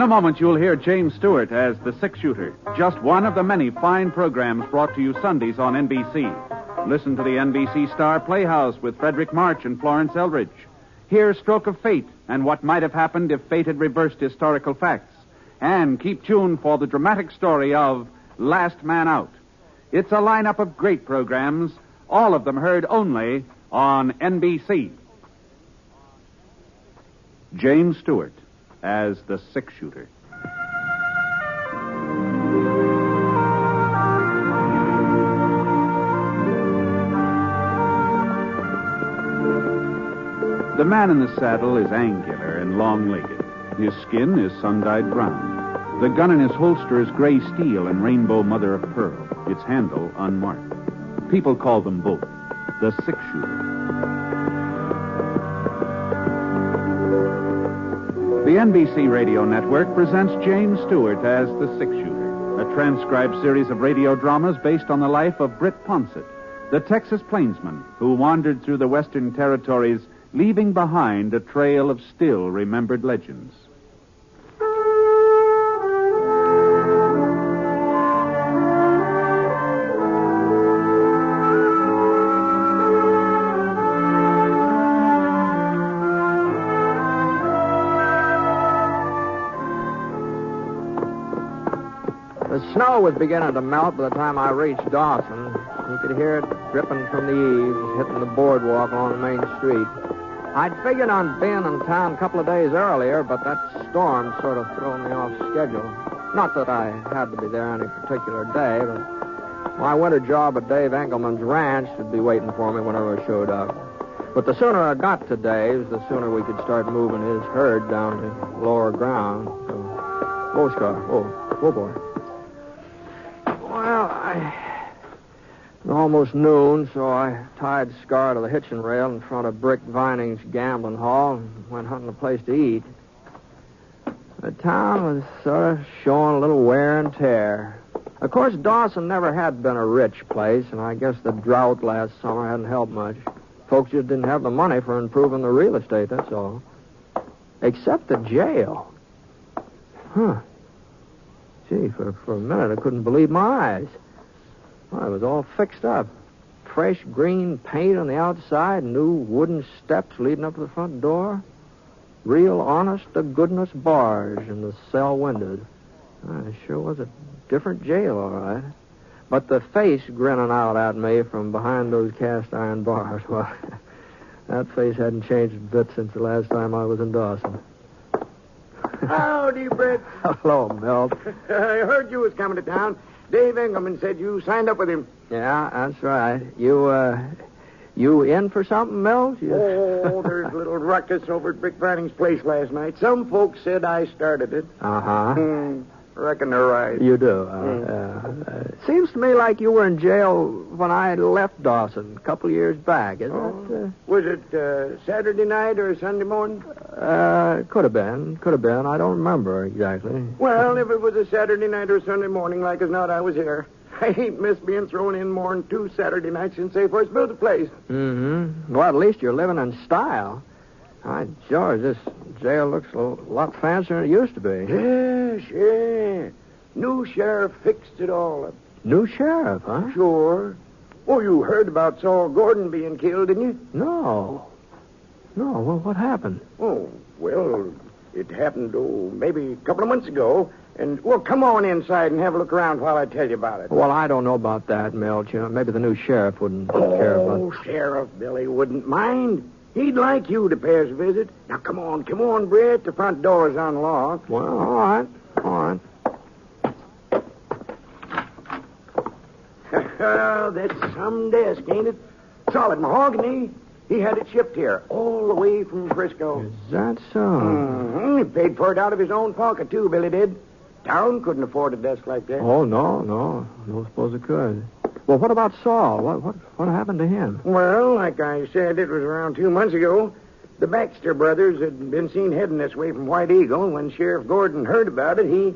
a moment, you'll hear James Stewart as the six-shooter, just one of the many fine programs brought to you Sundays on NBC. Listen to the NBC Star Playhouse with Frederick March and Florence Eldridge. Hear Stroke of Fate and what might have happened if fate had reversed historical facts. And keep tuned for the dramatic story of Last Man Out. It's a lineup of great programs, all of them heard only on NBC. James Stewart as the six-shooter. The man in the saddle is angular and long-legged. His skin is sun-dyed brown. The gun in his holster is gray steel and rainbow mother of pearl, its handle unmarked. People call them both the six-shooter. The NBC Radio Network presents James Stewart as the six-shooter, a transcribed series of radio dramas based on the life of Britt Ponset, the Texas plainsman who wandered through the Western Territories, leaving behind a trail of still-remembered legends. The snow was beginning to melt by the time I reached Dawson. You could hear it dripping from the eaves, hitting the boardwalk along the main street. I'd figured on being in town a couple of days earlier, but that storm sort of threw me off schedule. Not that I had to be there any particular day, but my winter job at Dave Engelman's ranch would be waiting for me whenever I showed up. But the sooner I got to Dave's, the sooner we could start moving his herd down to lower ground. So, whoa, Scar. Whoa, boy. Well, it was almost noon, so I tied Scar to the hitching rail in front of Brick Vining's gambling hall and went hunting a place to eat. The town was sort of showing a little wear and tear. Of course, Dawson never had been a rich place, and I guess the drought last summer hadn't helped much. Folks just didn't have the money for improving the real estate, that's all. Except the jail. Huh. Gee, for a minute I couldn't believe my eyes. Well, it was all fixed up. Fresh green paint on the outside, new wooden steps leading up to the front door. Real honest-to-goodness bars in the cell windows. It sure was a different jail, all right. But the face grinning out at me from behind those cast-iron bars, well, that face hadn't changed a bit since the last time I was in Dawson. Howdy, Britt. Hello, Milt. I heard you was coming to town. Dave Engelman said you signed up with him. Yeah, that's right. You in for something, Milt? Oh, there's a little ruckus over at Brick Vining's place last night. Some folks said I started it. Uh-huh. Reckon they're right. You do. Seems to me like you were in jail when I left Dawson a couple of years back, isn't it? Was it Saturday night or Sunday morning? Could have been. I don't remember exactly. Well, if it was a Saturday night or Sunday morning, like as not, I was here. I ain't missed being thrown in more than 2 Saturday nights since they first built the place. Mm-hmm. Well, at least you're living in style. George, this jail looks a lot fancier than it used to be. Yes, yeah. New sheriff fixed it all up. New sheriff, huh? Sure. Oh, you heard about Saul Gordon being killed, didn't you? No. Well, what happened? Oh, well, it happened, maybe a couple of months ago. And, well, come on inside and have a look around while I tell you about it. Well, I don't know about that, Milt. You know, maybe the new sheriff wouldn't care about it. Oh, Sheriff Billy wouldn't mind. He'd like you to pay us a visit. Now, come on, Britt. The front door is unlocked. Well, all right. That's some desk, ain't it? Solid mahogany. He had it shipped here, all the way from Frisco. Is that so? Mm-hmm. He paid for it out of his own pocket, too, Billy did. Town couldn't afford a desk like that. Oh, no. I don't suppose it could. Well, what about Saul? What happened to him? Well, like I said, it was around 2 months ago. The Baxter brothers had been seen heading this way from White Eagle. When Sheriff Gordon heard about it, he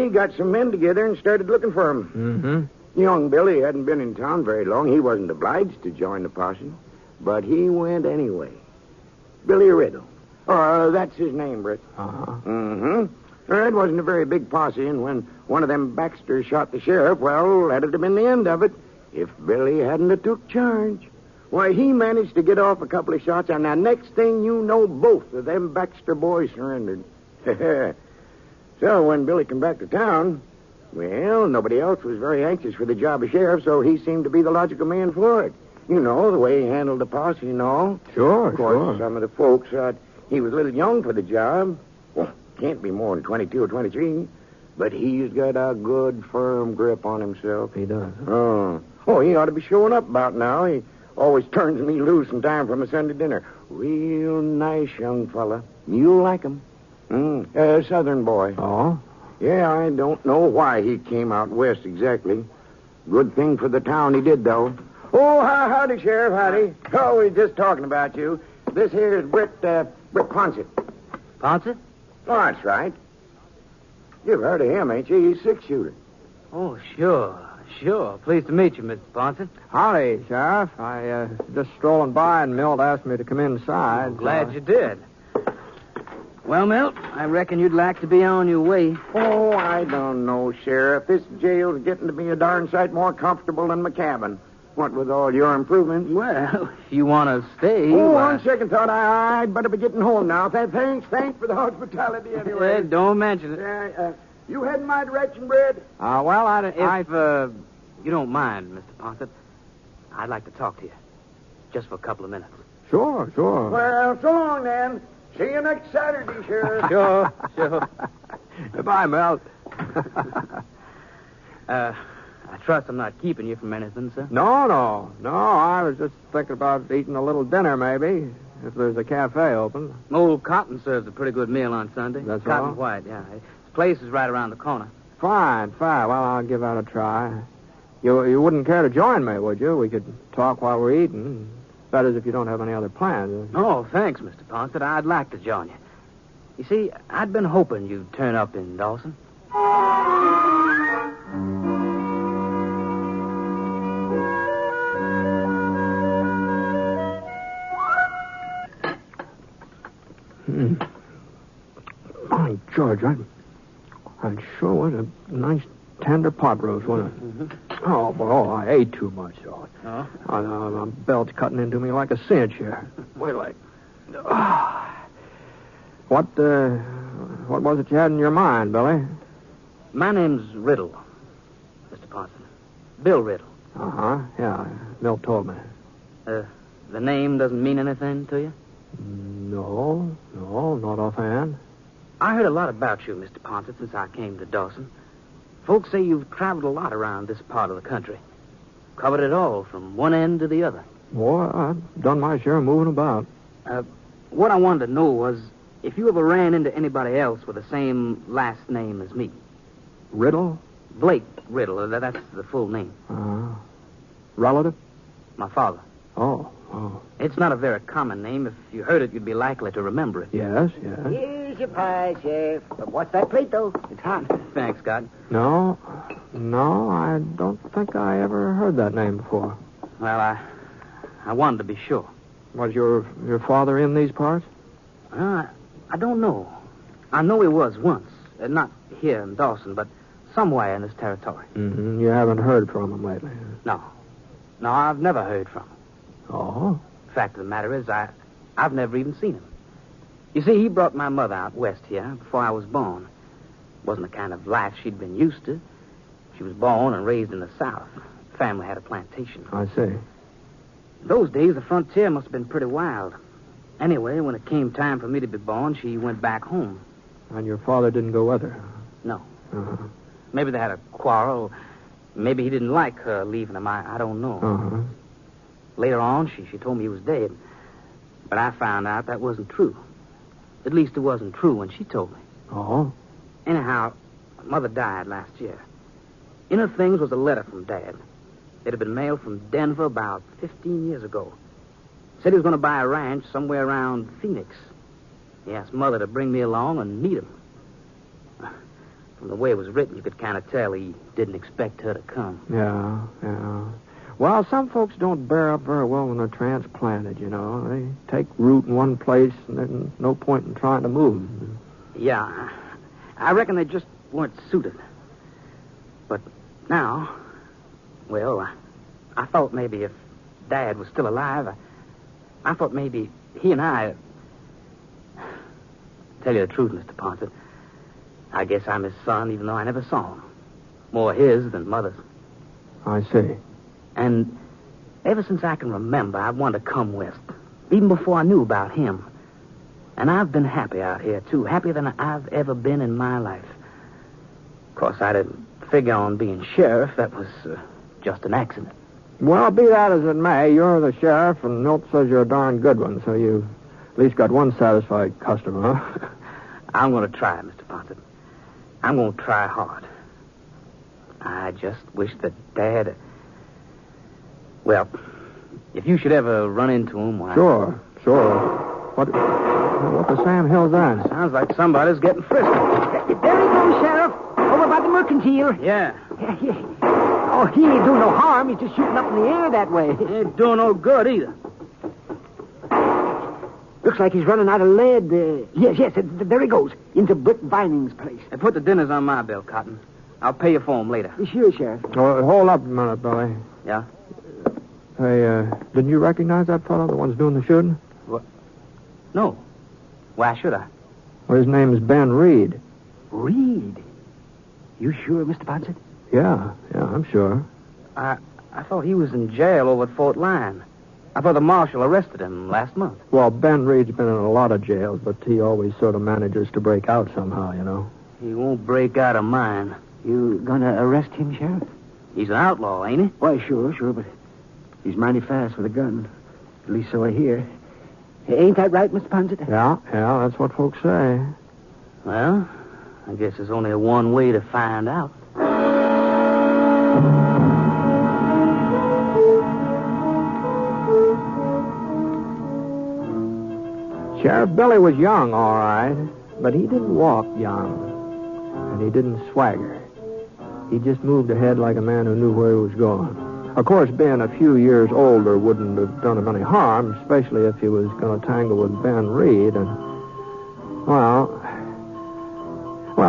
got some men together and started looking for him. Mm-hmm. Young Billy hadn't been in town very long. He wasn't obliged to join the posse, but he went anyway. Billy Riddle. That's his name, Britt. Uh-huh. Mm-hmm. It wasn't a very big posse, and when one of them Baxters shot the sheriff, well, that'd have been the end of it if Billy hadn't have took charge. Why, he managed to get off a couple of shots, and the next thing you know, both of them Baxter boys surrendered. So when Billy come back to town, well, nobody else was very anxious for the job of sheriff, so he seemed to be the logical man for it. You know, the way he handled the posse and all. Sure, Of course, sure. some of the folks thought he was a little young for the job. Well, can't be more than 22 or 23. But he's got a good, firm grip on himself. He does. Oh, he ought to be showing up about now. He always turns me loose in time for my Sunday dinner. Real nice young fella. You'll like him. Southern boy. Oh? Yeah, I don't know why he came out west exactly. Good thing for the town he did, though. Oh, howdy, Sheriff, howdy. Oh, we're just talking about you. This here is Britt Ponset. Ponset? Oh, that's right. You've heard of him, ain't you? He's six-shooter. Oh, sure. Pleased to meet you, Mr. Ponset. Howdy, Sheriff. I just strolling by, and Milt asked me to come inside. I'm glad you did. Well, Milt, I reckon you'd like to be on your way. Oh, I don't know, Sheriff. This jail's getting to be a darn sight more comfortable than my cabin. What with all your improvements? Well, if you want to stay... Oh, why- on second thought, I'd better be getting home now. Thanks for the hospitality anyway. don't mention it. You heading my direction, Britt? Well, If you don't mind, Mr. Ponset, I'd like to talk to you. Just for a couple of minutes. Sure. Well, so long, then. See you next Saturday, Sheriff. Sure. Goodbye, Milt. I trust I'm not keeping you from anything, sir. No. I was just thinking about eating a little dinner, maybe, if there's a cafe open. Old Cotton serves a pretty good meal on Sunday. That's Cotton all? White, yeah. His place is right around the corner. Fine. Well, I'll give that a try. You wouldn't care to join me, would you? We could talk while we're eating. That is, if you don't have any other plans. Oh, thanks, Mr. Ponset. I'd like to join you. You see, I'd been hoping you'd turn up in Dawson. My George, I'd sure was a nice tender pot roast, wasn't it? Mm-hmm. Oh, I ate too much. Oh? My belt's cutting into me like a cinch here. Wait, What was it you had in your mind, Billy? My name's Riddle, Mr. Ponset. Bill Riddle. Yeah, Milt told me. The name doesn't mean anything to you? No, not offhand. I heard a lot about you, Mr. Ponset, since I came to Dawson. Folks say you've traveled a lot around this part of the country. Covered it all, from one end to the other. Boy, I've done my share of moving about. What I wanted to know was if you ever ran into anybody else with the same last name as me. Riddle? Blake Riddle, that's the full name. Relative? My father. Oh. It's not a very common name. If you heard it, you'd be likely to remember it. Yes. Here's your pie, Sheriff. But what's that plate, though? It's hot. Thanks, God. No, I don't think I ever heard that name before. Well, I wanted to be sure. Was your father in these parts? I don't know. I know he was once. Not here in Dawson, but somewhere in this territory. Mm-hmm. You haven't heard from him lately? No, I've never heard from him. Oh? Fact of the matter is, I've never even seen him. You see, he brought my mother out west here before I was born. Wasn't the kind of life she'd been used to. She was born and raised in the South. Family had a plantation. I see. Those days, the frontier must have been pretty wild. Anyway, when it came time for me to be born, she went back home. And your father didn't go with her? No. Uh-huh. Maybe they had a quarrel. Maybe he didn't like her leaving him. I don't know. Uh-huh. Later on, she told me he was dead. But I found out that wasn't true. At least it wasn't true when she told me. Oh? Anyhow, Mother died last year. In her things was a letter from Dad. It had been mailed from Denver about 15 years ago. Said he was going to buy a ranch somewhere around Phoenix. He asked Mother to bring me along and meet him. From the way it was written, you could kind of tell he didn't expect her to come. Yeah. Well, some folks don't bear up very well when they're transplanted, you know. They take root in one place, and there's no point in trying to move. Yeah, I reckon they just weren't suited. But now, well, I thought maybe if Dad was still alive, I thought maybe he and I... Tell you the truth, Mr. Ponset, I guess I'm his son, even though I never saw him. More his than Mother's. I see. And ever since I can remember, I've wanted to come west, even before I knew about him. And I've been happy out here, too, happier than I've ever been in my life. Of course, I didn't figure on being sheriff. That was just an accident. Well, be that as it may, you're the sheriff, and Milt says you're a darn good one, so you at least got one satisfied customer, huh? I'm going to try, Mr. Ponset. I'm going to try hard. I just wish that Dad... Well, if you should ever run into him, why... Sure. What the Sam Hill's that? Sounds like somebody's getting frisky. There he goes, Sheriff. Over by the mercantile. Yeah. Oh, he ain't doing no harm. He's just shooting up in the air that way. Ain't doing no good either. Looks like he's running out of lead. Yes, there he goes. Into Britt Vining's place. Hey, put the dinners on my bill, Cotton. I'll pay you for them later. Sure, Sheriff. Oh, hold up a minute, Billy. Yeah? Hey, didn't you recognize that fellow, the one's doing the shooting? What? No. Why should I? Well, his name is Ben Reed. Reed? You sure, Mr. Ponset? Yeah, I'm sure. I thought he was in jail over at Fort Lyon. I thought the marshal arrested him last month. Well, Ben Reed's been in a lot of jails, but he always sort of manages to break out somehow, you know. He won't break out of mine. You gonna arrest him, Sheriff? He's an outlaw, ain't he? Why, sure, but he's mighty fast with a gun. At least so I hear. Ain't that right, Mr. Ponset? Yeah, that's what folks say. Well, I guess there's only one way to find out. Sheriff Billy was young, all right, but he didn't walk young, and he didn't swagger. He just moved ahead like a man who knew where he was going. Of course, being a few years older wouldn't have done him any harm, especially if he was going to tangle with Ben Reed, and, well,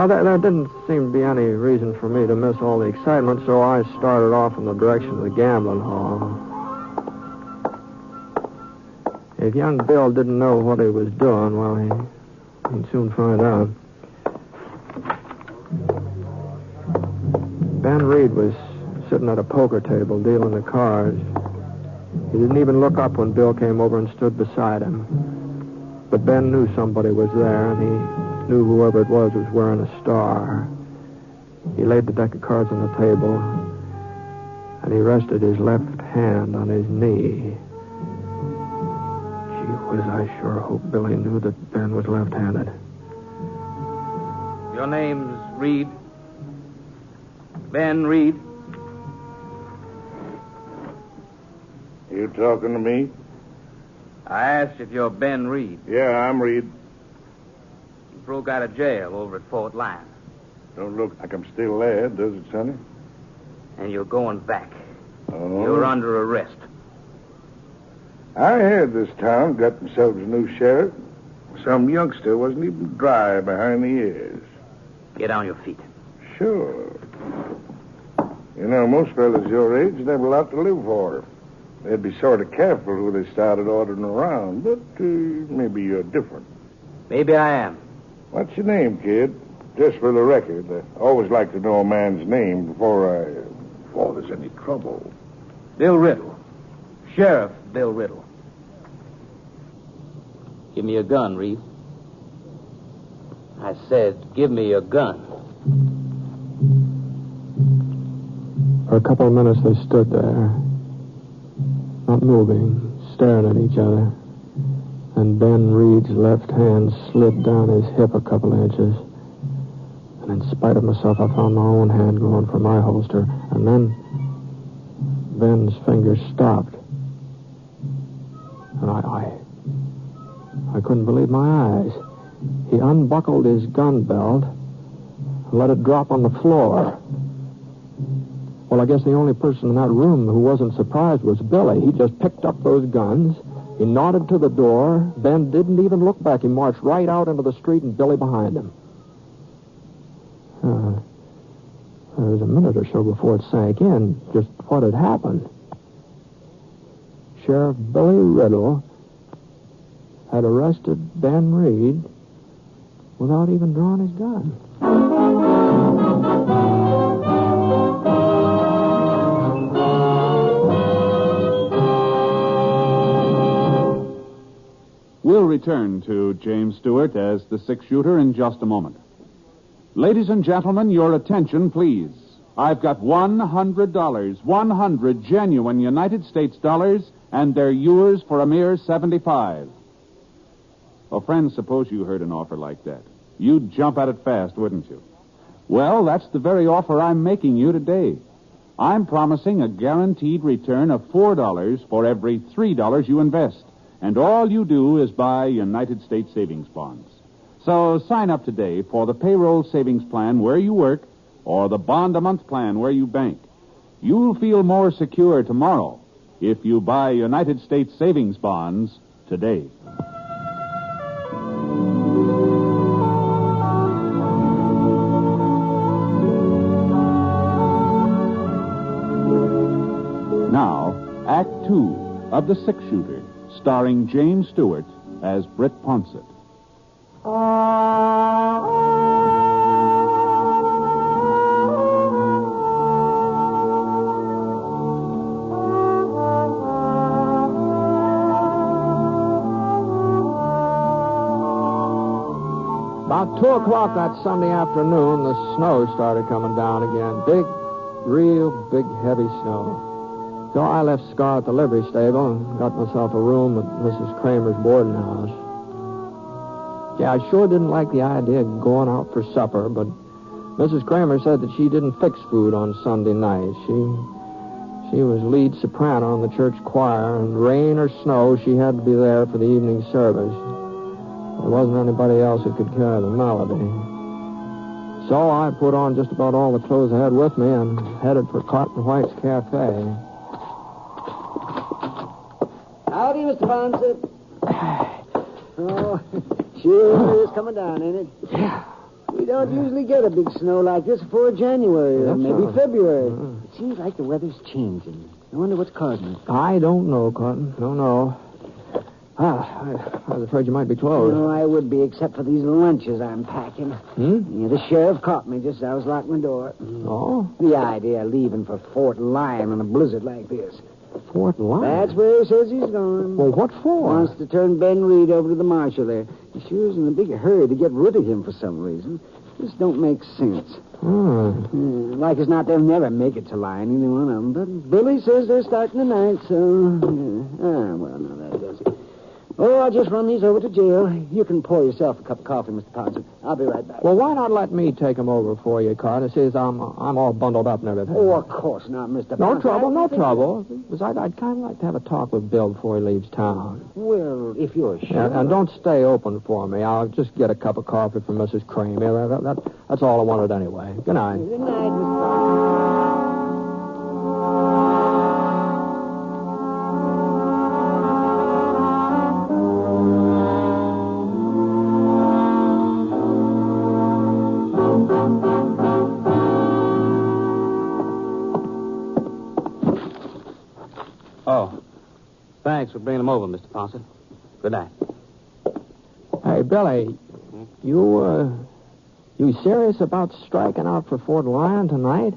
there didn't seem to be any reason for me to miss all the excitement, so I started off in the direction of the gambling hall. If young Bill didn't know what he was doing, well, he'd soon find out. Ben Reed was sitting at a poker table dealing the cards. He didn't even look up when Bill came over and stood beside him. But Ben knew somebody was there, and he knew whoever it was wearing a star. He laid the deck of cards on the table, and he rested his left hand on his knee. I sure hope Billy knew that Ben was left-handed. Your name's Reed? Ben Reed? You talking to me? I asked if you're Ben Reed. Yeah, I'm Reed. You broke out of jail over at Fort Lyon. Don't look like I'm still there, does it, Sonny? And you're going back. Oh. You're under arrest. I heard this town got themselves a new sheriff. Some youngster wasn't even dry behind the ears. Get on your feet. Sure. You know, most fellas your age have a lot to live for. They'd be sort of careful who they started ordering around, but maybe you're different. Maybe I am. What's your name, kid? Just for the record, I always like to know a man's name before there's any trouble. Bill Riddle. Sheriff Bill Riddle. Give me your gun, Reed. I said, give me your gun. For a couple of minutes, they stood there, not moving, staring at each other. And Ben Reed's left hand slid down his hip a couple of inches. And in spite of myself, I found my own hand going for my holster. And then Ben's fingers stopped. And I couldn't believe my eyes. He unbuckled his gun belt and let it drop on the floor. Well, I guess the only person in that room who wasn't surprised was Billy. He just picked up those guns. He nodded to the door. Ben didn't even look back. He marched right out into the street and Billy behind him. There was a minute or so before it sank in just what had happened. Sheriff Billy Riddle had arrested Ben Reed without even drawing his gun. We'll return to James Stewart as the six-shooter in just a moment. Ladies and gentlemen, your attention, please. I've got $100, 100 genuine United States dollars, and they're yours for a mere 75. Well, friends, suppose you heard an offer like that. You'd jump at it fast, wouldn't you? Well, that's the very offer I'm making you today. I'm promising a guaranteed return of $4 for every $3 you invest. And all you do is buy United States savings bonds. So sign up today for the payroll savings plan where you work or the bond-a-month plan where you bank. You'll feel more secure tomorrow if you buy United States savings bonds today. Now, Act 2 of The Six-Shooter, starring James Stewart as Britt Ponset. About 2 o'clock that Sunday afternoon, the snow started coming down again. Big, real big, heavy snow. So I left Scar at the livery stable and got myself a room at Mrs. Kramer's boarding house. Yeah, I sure didn't like the idea of going out for supper, but Mrs. Kramer said that she didn't fix food on Sunday nights. She was lead soprano in the church choir, and rain or snow, she had to be there for the evening service. There wasn't anybody else who could carry the melody. So I put on just about all the clothes I had with me and headed for Cotton White's Cafe. Howdy, Mr. Ponset. Oh, sure is coming down, ain't it? Yeah. We don't usually get a big snow like this before January or maybe February. It seems like the weather's changing. I wonder what's causing it. I don't know, Cotton. Don't know. I was afraid you might be closed. No, I would be, except for these lunches I'm packing. Yeah, the sheriff caught me just as I was locking the door. Oh? The idea of leaving for Fort Lyon in a blizzard like this. Fort Lyon? That's where he says he's going. Well, what for? Wants to turn Ben Reed over to the marshal there. He sure is in a big hurry to get rid of him for some reason. This don't make sense. Like as not, they'll never make it to Lyon, either one of them. But Billy says they're starting tonight, so... well, no, that does it. Oh, I'll just run these over to jail. You can pour yourself a cup of coffee, Mr. Ponset. I'll be right back. Well, why not let me take them over for you, Cotton? It says I'm all bundled up and everything. Oh, of course not, Mr. No Ponset. trouble, no trouble. Besides, I'd kind of like to have a talk with Bill before he leaves town. Well, if you're sure. And don't stay open for me. I'll just get a cup of coffee from Mrs. Kramer. That's all I wanted anyway. Good night. Good night, Mr. Ponset. Oh, thanks for bringing them over, Mr. Ponset. Good night. Hey, Billy, you serious about striking out for Fort Lyon tonight?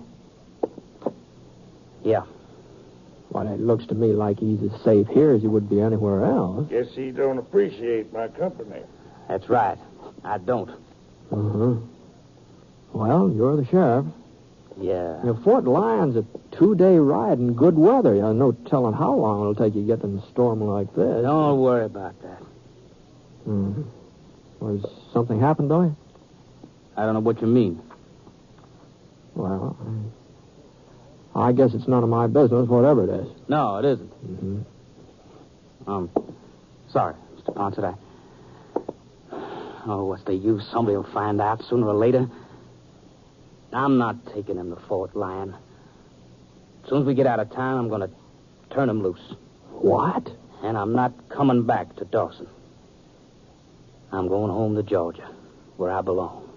Yeah. Well, it looks to me like he's as safe here as he would be anywhere else. Guess he don't appreciate my company. That's right. I don't. Well, you're the sheriff. Yeah. You know, Fort Lyon's a 2-day ride in good weather. You know, no telling how long it'll take you to get in a storm like this. Don't worry about that. Was something happened, Billy? I don't know what you mean. Well, I guess it's none of my business, whatever it is. No, it isn't. Sorry, Mr. Ponset. Oh, what's the use? Somebody will find out sooner or later. I'm not taking him to Fort Lyon. As soon as we get out of town, I'm going to turn him loose. What? And I'm not coming back to Dawson. I'm going home to Georgia, where I belong.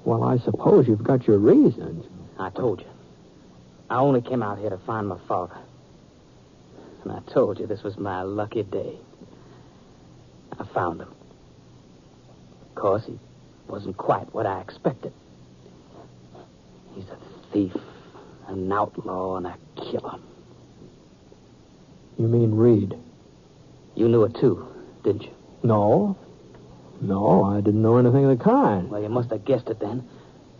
Well, I suppose you've got your reasons. I told you. I only came out here to find my father. And I told you this was my lucky day. I found him. Of course, he wasn't quite what I expected. He's a thief, an outlaw, and a killer. You mean Reed? You knew it too, didn't you? No, I didn't know anything of the kind. Well, you must have guessed it then.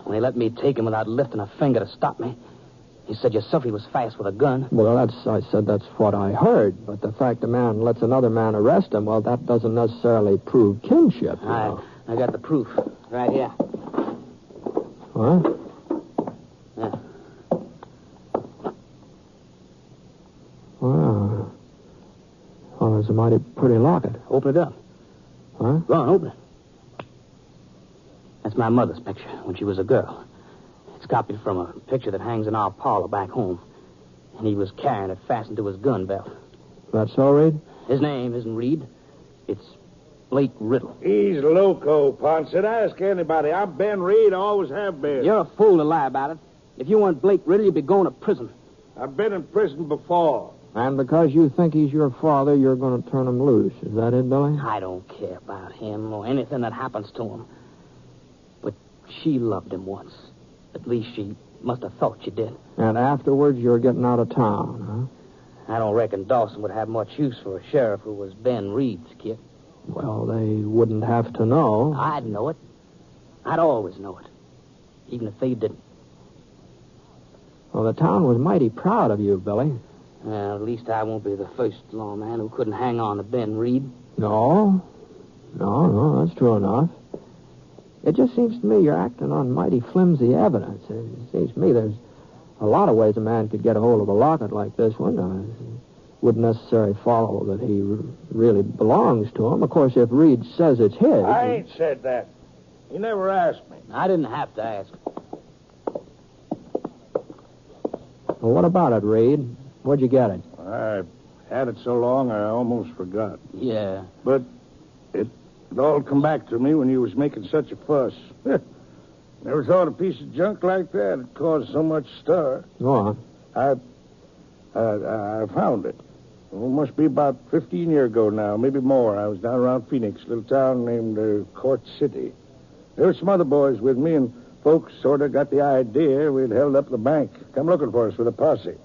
When he let me take him without lifting a finger to stop me. You said yourself he was fast with a gun. Well, I said that's what I heard. But the fact a man lets another man arrest him, well, that doesn't necessarily prove kinship. I got the proof right here. Huh? Yeah. Well, it's a mighty pretty locket. Open it up. Huh? Go on, open it. That's my mother's picture when she was a girl. It's copied from a picture that hangs in our parlor back home. And he was carrying it fastened to his gun belt. That's so, Reed? His name isn't Reed. It's Blake Riddle. He's loco, Ponset. Ask anybody. I'm Ben Reed. I always have been. You're a fool to lie about it. If you weren't Blake Riddle, you'd be going to prison. I've been in prison before. And because you think he's your father, you're going to turn him loose. Is that it, Billy? I don't care about him or anything that happens to him. But she loved him once. At least she must have thought she did. And afterwards, you're getting out of town, huh? I don't reckon Dawson would have much use for a sheriff who was Ben Reed's kid. Well, they wouldn't have to know. I'd know it. I'd always know it. Even if they didn't. Well, the town was mighty proud of you, Billy. Well, at least I won't be the first lawman who couldn't hang on to Ben Reed. No, that's true enough. It just seems to me you're acting on mighty flimsy evidence. It seems to me there's a lot of ways a man could get a hold of a locket like this one. It wouldn't necessarily follow that he really belongs to him. Of course, if Reed says it's his... I ain't said that. He never asked me. I didn't have to ask. Well, what about it, Reed? Where'd you get it? I had it so long I almost forgot. Yeah. But it all come back to me when you was making such a fuss. Never thought a piece of junk like that would cause so much stir. Go on. I found it. Well, it must be about 15 years ago now, maybe more. I was down around Phoenix, a little town named Court City. There were some other boys with me, and folks sort of got the idea we'd held up the bank, come looking for us with a posse.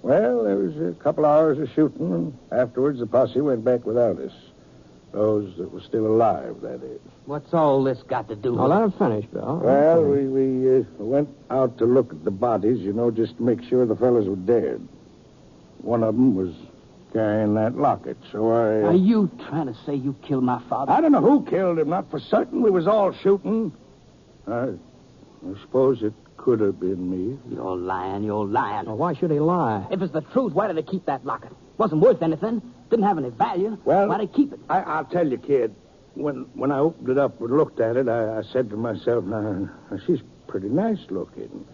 Well, there was a couple hours of shooting, and afterwards the posse went back without us. Those that were still alive, that is. What's all this got to do with Well, let him finish, Bill. Well, we went out to look at the bodies, just to make sure the fellas were dead. One of them was carrying that locket, so Are you trying to say you killed my father? I don't know who killed him, not for certain. We was all shooting. I suppose it could have been me. You're lying. Well, why should he lie? If it's the truth, why did they keep that locket? Wasn't worth anything. Didn't have any value. Well, why'd they keep it? I'll tell you, kid. When I opened it up and looked at it, I said to myself, now, she's pretty nice looking.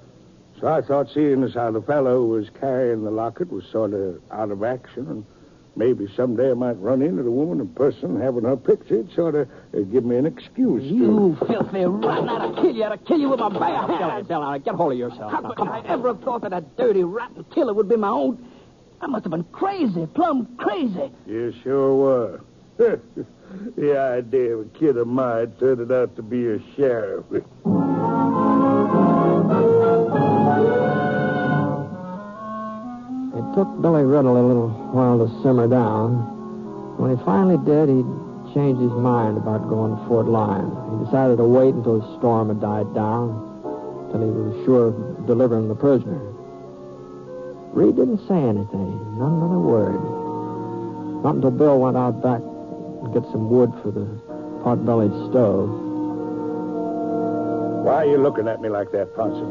So I thought, seeing as how the fellow who was carrying the locket was sort of out of action, and maybe someday I might run into the woman in person having her picture, it'd sort of give me an excuse You filthy rotten. I'd kill you with my bare hands. Now, get hold of yourself. How could I ever have thought that a dirty, rotten killer would be my own? I must have been crazy, plumb crazy. You sure were. The idea of a kid of mine turning out to be a sheriff. It took Billy Riddle a little while to simmer down. When he finally did, he changed his mind about going to Fort Lyon. He decided to wait until the storm had died down, till he was sure of delivering the prisoner. Reed didn't say anything, not another word. Not until Bill went out back and get some wood for the pot-bellied stove. Why are you looking at me like that, Ponset?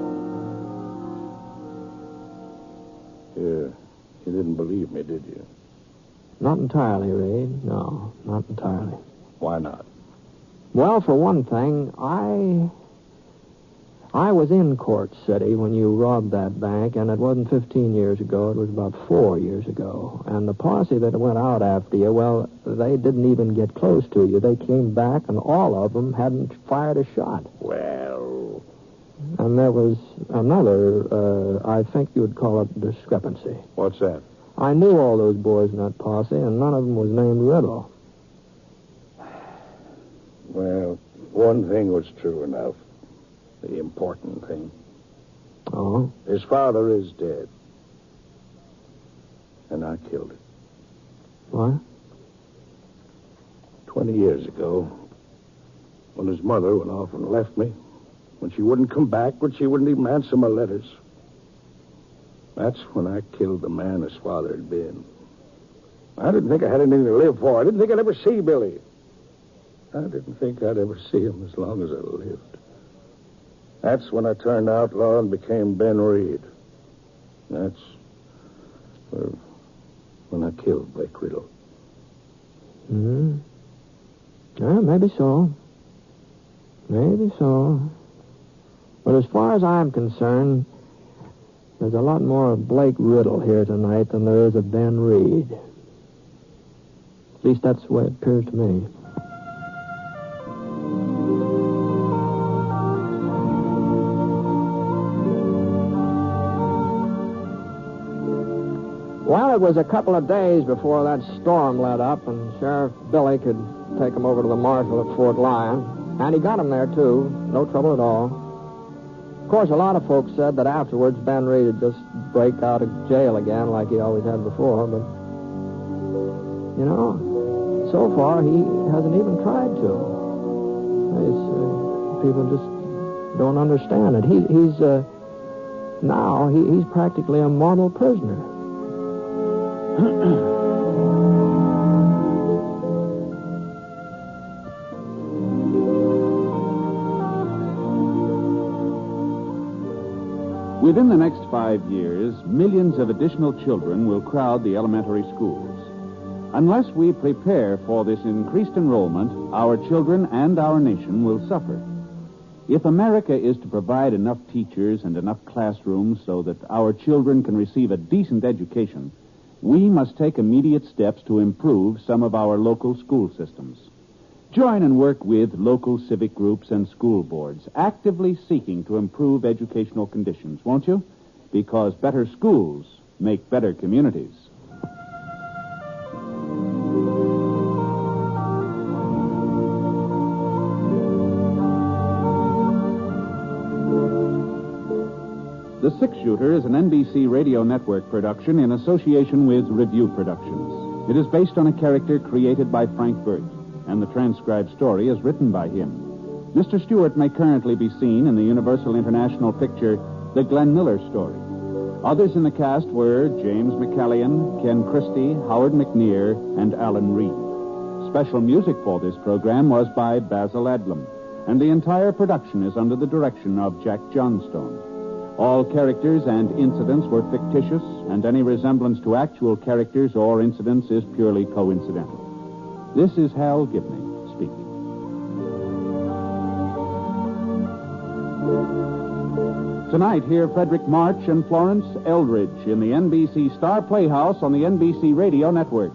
You didn't believe me, did you? Not entirely, Reed. No, not entirely. Why not? Well, for one thing, I was in Court City when you robbed that bank, and it wasn't 15 years ago. It was about 4 years ago. And the posse that went out after you, well, they didn't even get close to you. They came back, and all of them hadn't fired a shot. Well, And there was another, I think you would call it discrepancy. What's that? I knew all those boys in that posse, and none of them was named Riddle. Well, one thing was true enough. The important thing. Oh? His father is dead. And I killed him. What? 20 years ago, when his mother went off and left me, when she wouldn't come back, when she wouldn't even answer my letters, that's when I killed the man his father had been. I didn't think I had anything to live for. I didn't think I'd ever see Billy. I didn't think I'd ever see him as long as I lived. That's when I turned outlaw and became Ben Reed. That's when I killed Blake Riddle. Hmm. Yeah, maybe so. Maybe so. But as far as I'm concerned, there's a lot more of Blake Riddle here tonight than there is of Ben Reed. At least that's the way it appears to me. Well, it was a couple of days before that storm let up, and Sheriff Billy could take him over to the marshal at Fort Lyon. And he got him there, too. No trouble at all. Of course, a lot of folks said that afterwards Ben Reed would just break out of jail again like he always had before, but, you know, so far he hasn't even tried to. People just don't understand it. He's practically a model prisoner. Within the next 5 years, millions of additional children will crowd the elementary schools. Unless we prepare for this increased enrollment, our children and our nation will suffer. If America is to provide enough teachers and enough classrooms so that our children can receive a decent education, we must take immediate steps to improve some of our local school systems. Join and work with local civic groups and school boards, actively seeking to improve educational conditions, won't you? Because better schools make better communities. The Six Shooter is an NBC Radio Network production in association with Review Productions. It is based on a character created by Frank Burt, and the transcribed story is written by him. Mr. Stewart may currently be seen in the Universal International picture, The Glenn Miller Story. Others in the cast were James McCallion, Ken Christie, Howard McNear, and Alan Reed. Special music for this program was by Basil Adlam, and the entire production is under the direction of Jack Johnstone. All characters and incidents were fictitious, and any resemblance to actual characters or incidents is purely coincidental. This is Hal Gibney speaking. Tonight, hear Frederick March and Florence Eldridge in the NBC Star Playhouse on the NBC Radio Network.